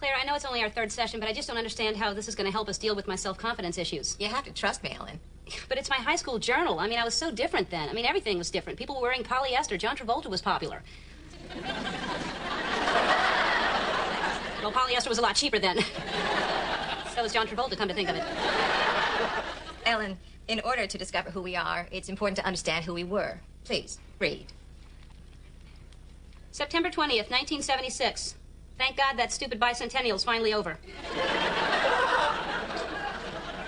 Claire, I know it's only our third session, but I just don't understand how this is going to help us deal with my self-confidence issues. You have to trust me, Ellen. But it's my high school journal. I mean, I was so different then. I mean, everything was different. People were wearing polyester. John Travolta was popular. Well, polyester was a lot cheaper then. So was John Travolta, come to think of it. Ellen, in order to discover who we are, it's important to understand who we were. Please, read. September 20th, 1976. Thank God that stupid bicentennial's finally over.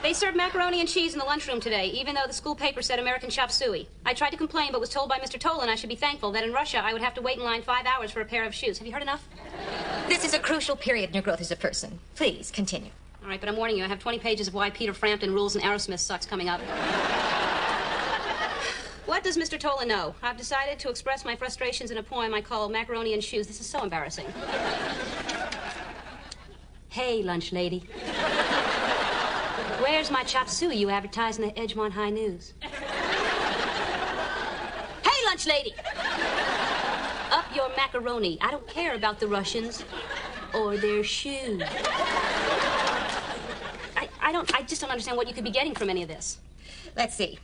They served macaroni and cheese in the lunchroom today, even though the school paper said American chop suey. I tried to complain, but was told by Mr. Tolan I should be thankful that in Russia I would have to wait in line 5 hours for a pair of shoes. Have you heard enough? This is a crucial period in your growth as a person. Please, continue. All right, but I'm warning you, I have 20 pages of why Peter Frampton rules and Aerosmith sucks coming up. What does Mr. Tolan know? I've decided to express my frustrations in a poem I call Macaroni and Shoes. This is so embarrassing. Hey, lunch lady. Where's my chop suey you advertise in the Edgemont High News? Hey, lunch lady! Up your macaroni. I don't care about the Russians or their shoes. I just don't understand what you could be getting from any of this. Let's see.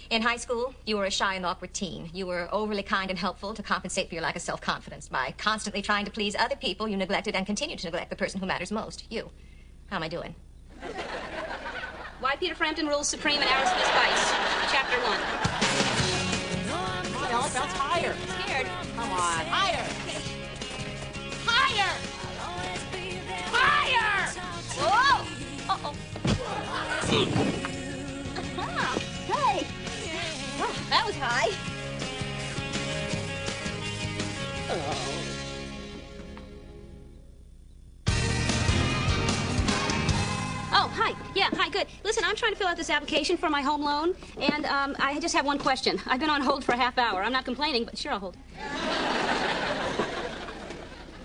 In high school, you were a shy and awkward teen. You were overly kind and helpful to compensate for your lack of self-confidence. By constantly trying to please other people, you neglected and continue to neglect the person who matters most, you. How am I doing? Why Peter Frampton rules supreme in Aerosmith Vice, Chapter 1. Come on, Ellen, bounce higher. I'm scared. Come on, higher. Higher. Higher. Whoa! Uh-oh. Hey! Oh, that was high. Oh, hi. Yeah, hi, good. Listen, I'm trying to fill out this application for my home loan, and I just have one question. I've been on hold for a half hour. I'm not complaining, but sure, I'll hold.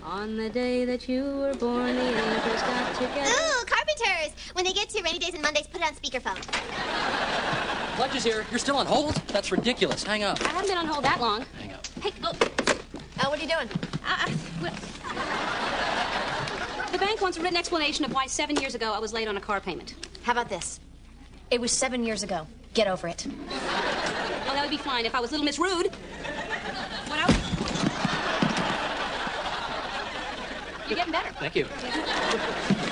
On the day that you were born, the angels got together. Ooh, carpenters! When they get to rainy days and Mondays, put it on speakerphone. Lunch is here. You're still on hold? That's ridiculous. Hang up. I haven't been on hold that long. Hang up. Hey, oh. Oh, what are you doing? Well, the bank wants a written explanation of why 7 years ago I was late on a car payment. How about this? It was 7 years ago. Get over it. Well, that would be fine if I was Little Miss Rude. What else? You're getting better. Thank you.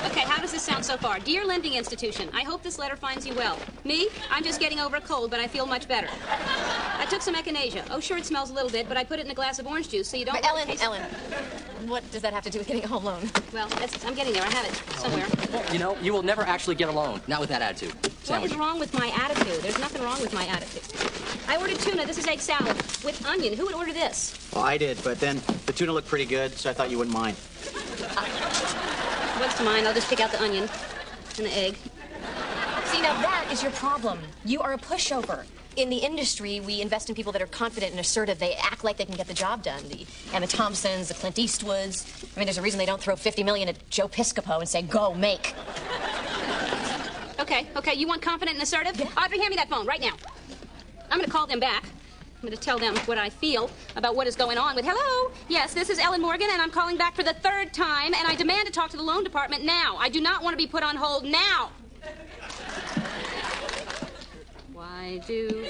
Okay, how does this sound so far? Dear Lending Institution, I hope this letter finds you well. Me? I'm just getting over a cold, but I feel much better. I took some echinacea. Oh, sure, it smells a little bit, but I put it in a glass of orange juice, so you don't... But Ellen, what does that have to do with getting a home loan? Well, I'm getting there. I have it somewhere. You know, you will never actually get a loan. Not with that attitude. What is wrong with my attitude? There's nothing wrong with my attitude. I ordered tuna. This is egg salad with onion. Who would order this? Well, I did, but then the tuna looked pretty good, so I thought you wouldn't mind. What's to mine? I'll just pick out the onion and the egg. See, now that is your problem. You are a pushover. In the industry, we invest in people that are confident and assertive. They act like they can get the job done. The Emma Thompsons, the Clint Eastwoods. I mean, there's a reason they don't throw $50 million at Joe Piscopo and say, go, make. Okay, you want confident and assertive? Yeah. Audrey, hand me that phone right now. I'm going to call them back. I'm going to tell them what I feel about what is going on with... Hello? Yes, this is Ellen Morgan, and I'm calling back for the third time, and I demand to talk to the loan department now. I do not want to be put on hold now. Why do...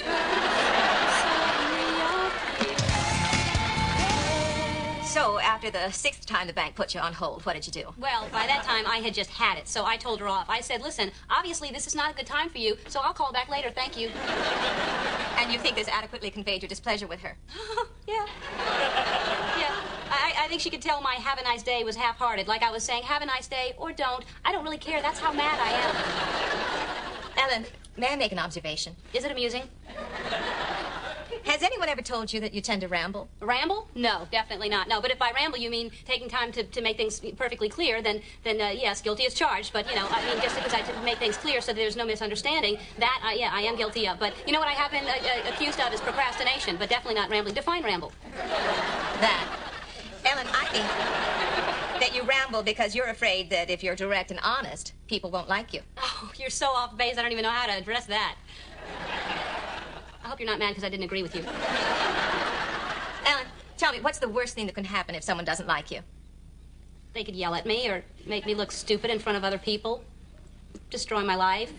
So, after the sixth time the bank put you on hold, what did you do? Well, by that time, I had just had it, so I told her off. I said, listen, obviously this is not a good time for you, so I'll call back later, thank you. And you think this adequately conveyed your displeasure with her? Yeah. Yeah. I think she could tell my have a nice day was half-hearted, like I was saying, have a nice day, or don't. I don't really care. That's how mad I am. Ellen, may I make an observation? Is it amusing? Has anyone ever told you that you tend to ramble? Ramble? No, definitely not. No, but if by ramble you mean taking time to make things perfectly clear, then yes, guilty as charged. But, you know, I mean, just because I make things clear so that there's no misunderstanding, that, yeah, I am guilty of. But you know what I have been accused of is procrastination, but definitely not rambling. Define ramble. That. Ellen, I think that you ramble because you're afraid that if you're direct and honest, people won't like you. Oh, you're so off base, I don't even know how to address that. I hope you're not mad because I didn't agree with you. Ellen, tell me, what's the worst thing that can happen if someone doesn't like you? They could yell at me or make me look stupid in front of other people, destroy my life.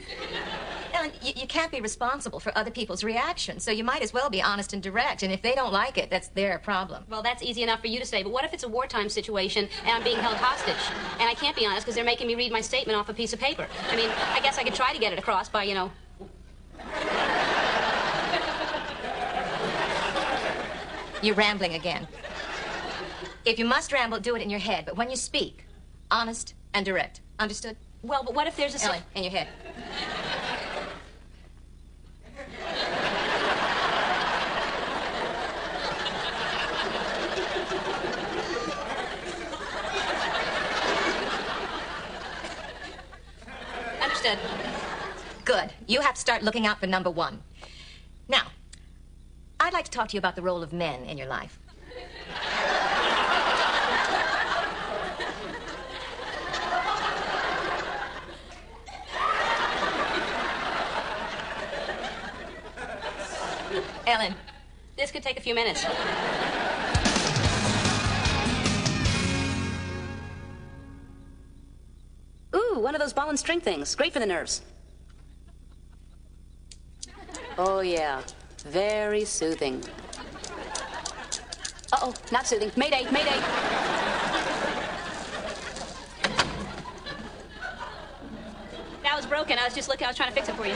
Ellen, you can't be responsible for other people's reactions, so you might as well be honest and direct. And if they don't like it, that's their problem. Well, that's easy enough for you to say, but what if it's a wartime situation and I'm being held hostage? And I can't be honest because they're making me read my statement off a piece of paper. I mean, I guess I could try to get it across by, you know... You're rambling again. If you must ramble, do it in your head. But when you speak, honest and direct. Understood? Well, but what if there's a... Ellen, in your head. Understood. Good. You have to start looking out for number one. Now, I'd like to talk to you about the role of men in your life. Ellen. This could take a few minutes. Ooh, one of those ball and string things. Great for the nerves. Oh, yeah. Very soothing. Uh-oh, not soothing. Mayday, mayday. That was broken. I was just looking. I was trying to fix it for you.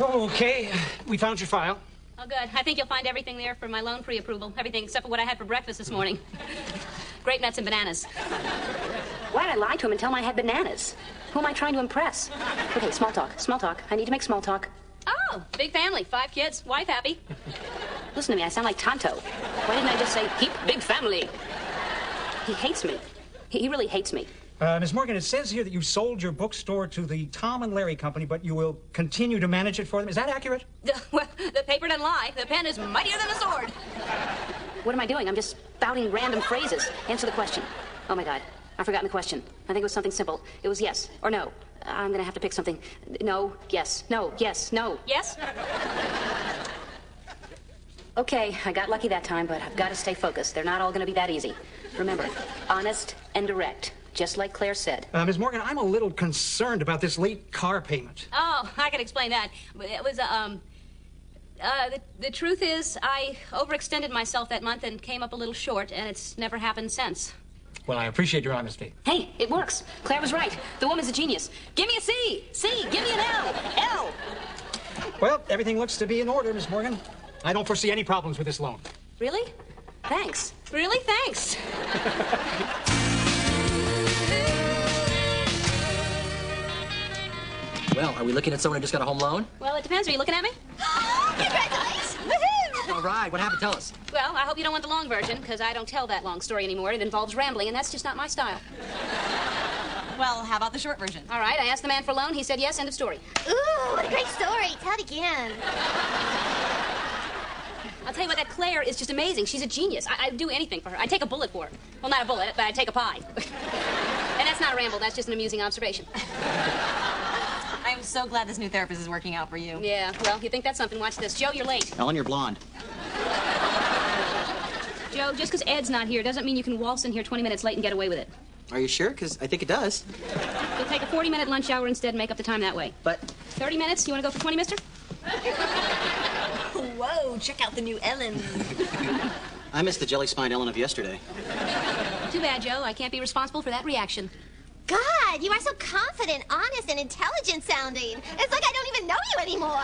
Okay, we found your file. Oh, good. I think you'll find everything there for my loan pre-approval. Everything except for what I had for breakfast this morning. Grape nuts and bananas. Why did I lie to him and tell him I had bananas? Who am I trying to impress? Okay, small talk. Small talk. I need to make small talk. Oh, big family. 5 kids. Wife happy. Listen to me. I sound like Tonto. Why didn't I just say, heap big family? He hates me. He really hates me. Ms. Morgan, it says here that you sold your bookstore to the Tom and Larry Company, but you will continue to manage it for them. Is that accurate? Well, the paper doesn't lie. The pen is mightier than a sword. What am I doing? I'm just spouting random phrases. Answer the question. Oh, my God. I've forgotten the question. I think it was something simple. It was yes or no. I'm going to have to pick something. No, yes, no, yes, no. Yes? Okay, I got lucky that time, but I've got to stay focused. They're not all going to be that easy. Remember, honest and direct. Just like Claire said. Ms. Morgan, I'm a little concerned about this late car payment. Oh, I can explain that. It was, the truth is, I overextended myself that month and came up a little short, and it's never happened since. Well, I appreciate your honesty. Hey, it works. Claire was right. The woman's a genius. Give me a C. C. Give me an L. L. Well, everything looks to be in order, Ms. Morgan. I don't foresee any problems with this loan. Really? Thanks. Really? Thanks. Well, are we looking at someone who just got a home loan? Well, it depends. Are you looking at me? Congratulations! Woohoo! All right, what happened? Tell us. Well, I hope you don't want the long version, because I don't tell that long story anymore. It involves rambling, and that's just not my style. Well, how about the short version? All right, I asked the man for a loan. He said yes, end of story. Ooh, what a great story. Tell it again. I'll tell you what, that Claire is just amazing. She's a genius. I'd do anything for her. I'd take a bullet for her. Well, not a bullet, but I'd take a pie. And that's not a ramble. That's just an amusing observation. I'm so glad this new therapist is working out for you. Yeah, well, you think that's something? Watch this. Joe, you're late. Ellen, you're blonde. Joe, just because Ed's not here doesn't mean you can waltz in here 20 minutes late and get away with it. Are you sure? Because I think it does. You'll take a 40-minute lunch hour instead and make up the time that way. But 30 minutes? You want to go for 20, mister? Whoa, check out the new Ellen. I missed the jelly-spined Ellen of yesterday. Too bad, Joe. I can't be responsible for that reaction. God, you are so confident, honest, and intelligent sounding. It's like I don't even know you anymore.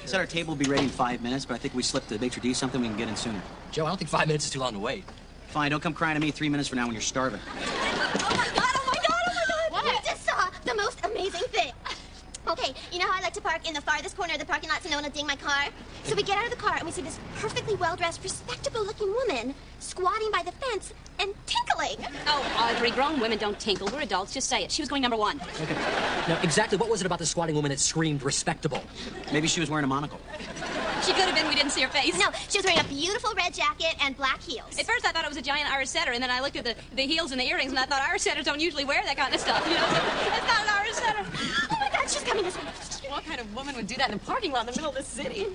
He said our table will be ready in 5 minutes, but I think we slipped the maitre d' something we can get in sooner. Joe, I don't think 5 minutes is too long to wait. Fine, don't come crying to me 3 minutes from now when you're starving. Oh my God, oh my God, oh my God. What? We just saw the most amazing thing. Okay, you know how I like to park in the farthest corner of the parking lot so no one will ding my car? So we get out of the car and we see this perfectly well-dressed, respectable-looking woman squatting by the fence and tinkling. Oh, Audrey, grown women don't tinkle. We're adults. Just say it. She was going number 1. Okay. Now, exactly what was it about the squatting woman that screamed respectable? Maybe she was wearing a monocle. She could have been. We didn't see her face. No, she was wearing a beautiful red jacket and black heels. At first, I thought it was a giant Irish setter, and then I looked at the heels and the earrings, and I thought Irish setters don't usually wear that kind of stuff. You know, it's not an Irish setter. Oh my God, she's coming this way. What kind of woman would do that in a parking lot in the middle of the city?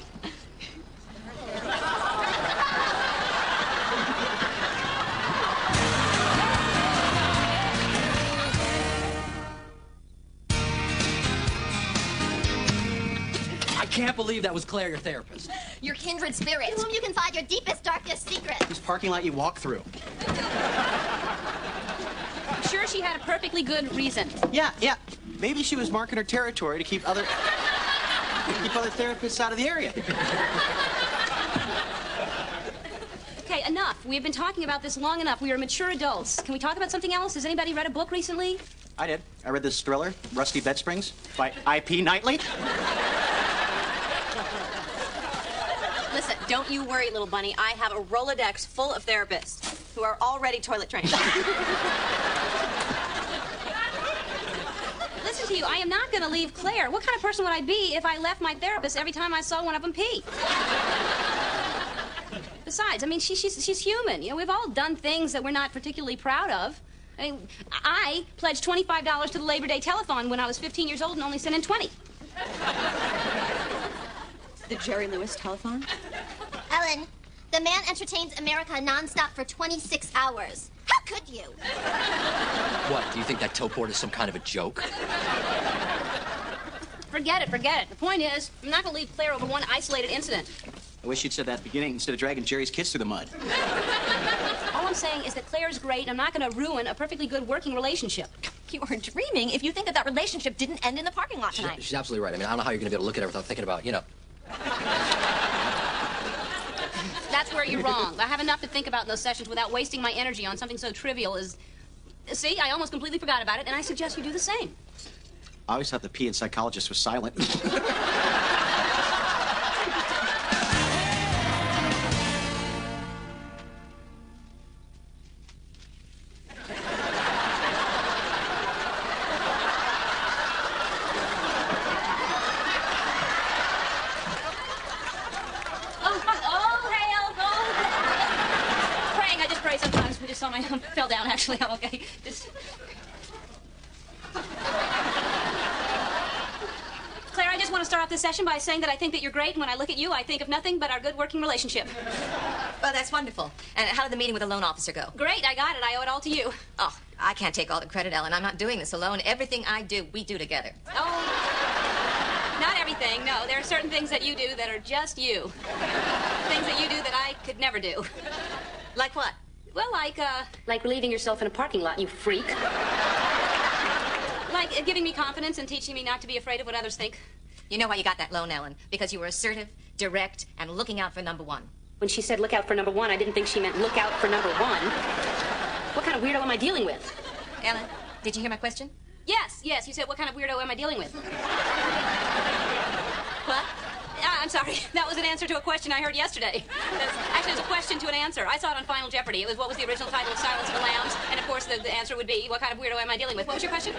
I can't believe that was Claire, your therapist. Your kindred spirit. In whom you confide your deepest, darkest secrets. This parking lot you walk through. I'm sure she had a perfectly good reason. Yeah. Maybe she was marking her territory to keep other therapists out of the area. Okay, enough. We've been talking about this long enough. We are mature adults. Can we talk about something else? Has anybody read a book recently? I did. I read this thriller, Rusty Bed Springs, by I.P. Knightley. Listen, don't you worry, little bunny. I have a Rolodex full of therapists who are already toilet trained. Listen to you. I am not going to leave Claire. What kind of person would I be if I left my therapist every time I saw one of them pee? Besides, I mean, she's human. You know, we've all done things that we're not particularly proud of. I mean, I pledged $25 to the Labor Day telethon when I was 15 years old and only sent in 20. The Jerry Lewis telethon? Ellen, the man entertains America nonstop for 26 hours. How could you? What, do you think that tote board is some kind of a joke? Forget it. The point is, I'm not going to leave Claire over one isolated incident. I wish you'd said that at the beginning instead of dragging Jerry's kids through the mud. All I'm saying is that Claire's great, and I'm not going to ruin a perfectly good working relationship. You are dreaming if you think that relationship didn't end in the parking lot tonight. She's absolutely right. I mean, I don't know how you're going to be able to look at her without thinking about, you know. That's where you're wrong. I have enough to think about in those sessions without wasting my energy on something so trivial as... See, I almost completely forgot about it, and I suggest you do the same. I always thought the P in psychologist was silent. I fell down, actually. I'm okay. Claire, I just want to start off this session by saying that I think that you're great, and when I look at you, I think of nothing but our good working relationship. Well, that's wonderful. And how did the meeting with the loan officer go? Great, I got it. I owe it all to you. Oh, I can't take all the credit, Ellen. I'm not doing this alone. Everything I do, we do together. Oh, not everything, no. There are certain things that you do that are just you. Things that you do that I could never do. Like what? Well, like relieving yourself in a parking lot, you freak. Like giving me confidence and teaching me not to be afraid of what others think. You know why you got that loan, Ellen? Because you were assertive, direct, and looking out for number one. When she said look out for number one, I didn't think she meant look out for number one. What kind of weirdo am I dealing with? Ellen, did you hear my question? Yes, you said what kind of weirdo am I dealing with? What? I'm sorry. That was an answer to a question I heard yesterday. Actually, it was a question to an answer. I saw it on Final Jeopardy. It was what was the original title of Silence of the Lambs? And, of course, the answer would be what kind of weirdo am I dealing with? What was your question?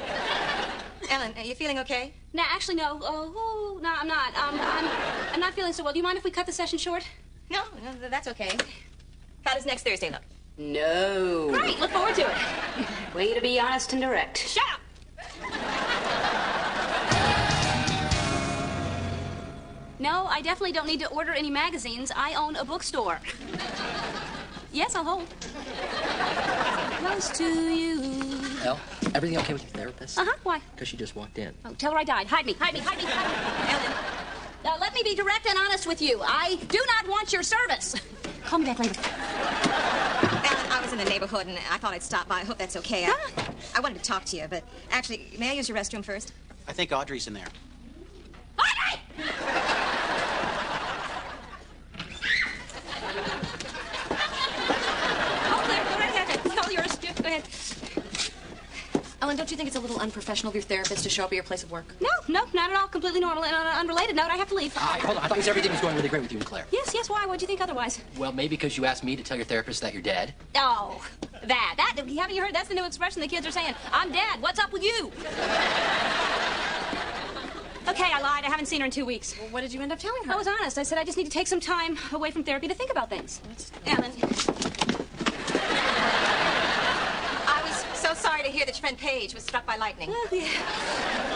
Ellen, are you feeling okay? No, actually, no. No, I'm not. I'm not feeling so well. Do you mind if we cut the session short? No, that's okay. How does next Thursday look? No. Great. Look forward to it. Way to be honest and direct. Shut up! No, I definitely don't need to order any magazines. I own a bookstore. Yes, I'll hold. Close to you. Elle, everything okay with your therapist? Uh-huh, why? Because she just walked in. Oh, tell her I died. Hide me. Ellen, let me be direct and honest with you. I do not want your service. Call me back later. Ellen, I was in the neighborhood, and I thought I'd stop by. I hope that's okay. I wanted to talk to you, but actually, may I use your restroom first? I think Audrey's in there. Audrey! Oh, Claire, go right ahead. It's all yours. Go ahead. Ellen, don't you think it's a little unprofessional of your therapist to show up at your place of work? No, not at all. Completely normal. And on an unrelated note, I have to leave. Hold on. I thought everything was going really great with you and Claire. Yes. Why? What'd you think otherwise? Well, maybe because you asked me to tell your therapist that you're dead. Oh, that. Haven't you heard? That's the new expression the kids are saying. I'm dead. What's up with you? Okay, I lied. I haven't seen her in 2 weeks. Well, what did you end up telling her? I was honest. I said I just need to take some time away from therapy to think about things. Ellen. I was so sorry to hear that your friend Paige was struck by lightning. Oh, yeah.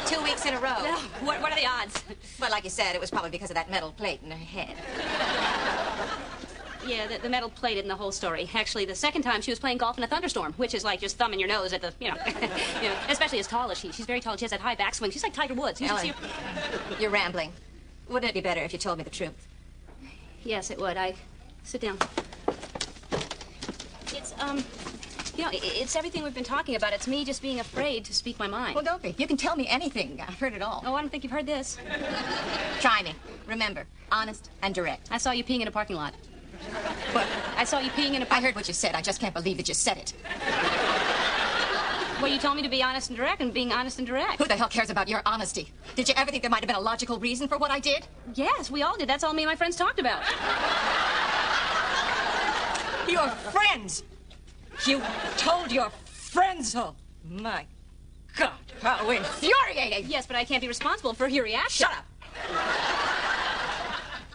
2 weeks in a row. What are the odds? Well, like you said, it was probably because of that metal plate in her head. Yeah, the metal plate isn't the whole story. Actually, the second time she was playing golf in a thunderstorm, which is like just thumbing your nose at the, especially as tall as she. She's very tall. She has that high backswing. She's like Tiger Woods. You should see Ellen, her. you're rambling. Wouldn't it be better if you told me the truth? Yes, it would. Sit down. It's, it's everything we've been talking about. It's me just being afraid to speak my mind. Well, don't be. You can tell me anything. I've heard it all. Oh, I don't think you've heard this. Try me. Remember, honest and direct. I saw you peeing in a parking lot. What? I saw you peeing in a I heard what you said. I just can't believe that you said it. Well, you told me to be honest and direct, and being honest and direct. Who the hell cares about your honesty? Did you ever think there might have been a logical reason for what I did? Yes, we all did. That's all me and my friends talked about. Your friends! You told your friends so. My God, how infuriating! Yes, but I can't be responsible for your reaction. Shut up!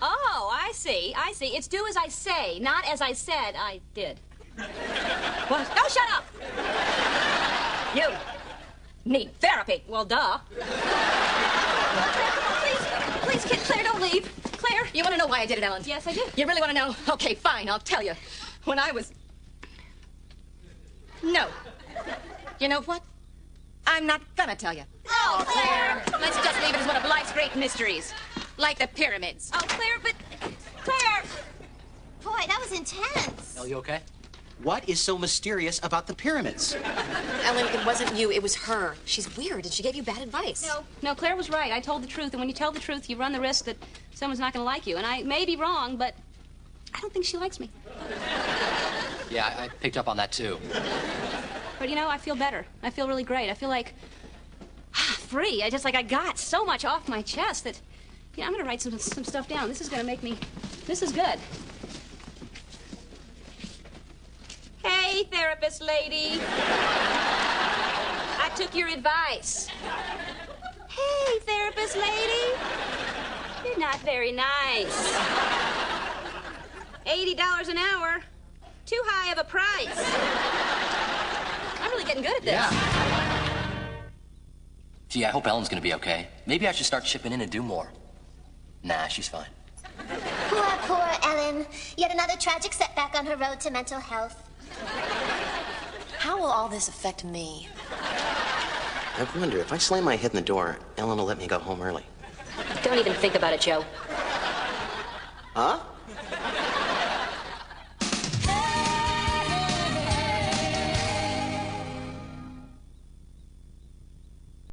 Oh, I see. It's do as I say, not as I said I did. What? No, shut up! You need therapy. Well, duh. Please, kid, Claire, don't leave. Claire. You want to know why I did it, Ellen? Yes, I do. You really want to know? Okay, fine, I'll tell you. When I was... No. You know what? I'm not gonna tell you. Oh, Claire. Let's just leave it as one of life's great mysteries. Like the pyramids. Oh, Claire, but... Claire! Boy, that was intense. Elle, you okay? What is so mysterious about the pyramids? Ellen, it wasn't you, it was her. She's weird, and she gave you bad advice. No, Claire was right. I told the truth, and when you tell the truth, you run the risk that someone's not going to like you. And I may be wrong, but I don't think she likes me. Yeah, I picked up on that, too. But, I feel better. I feel really great. I feel like free. I got so much off my chest that, I'm going to write some stuff down. This is going to make me... This is good. Hey, therapist lady. I took your advice. Hey, therapist lady. You're not very nice. $80 an hour. Too high of a price. I'm really getting good at this. Yeah. Gee, I hope Ellen's gonna be okay. Maybe I should start chipping in and do more. Nah, she's fine. Poor Ellen. Yet another tragic setback on her road to mental health. How will all this affect me? I wonder, if I slam my head in the door, Ellen will let me go home early. Don't even think about it, Joe. Huh?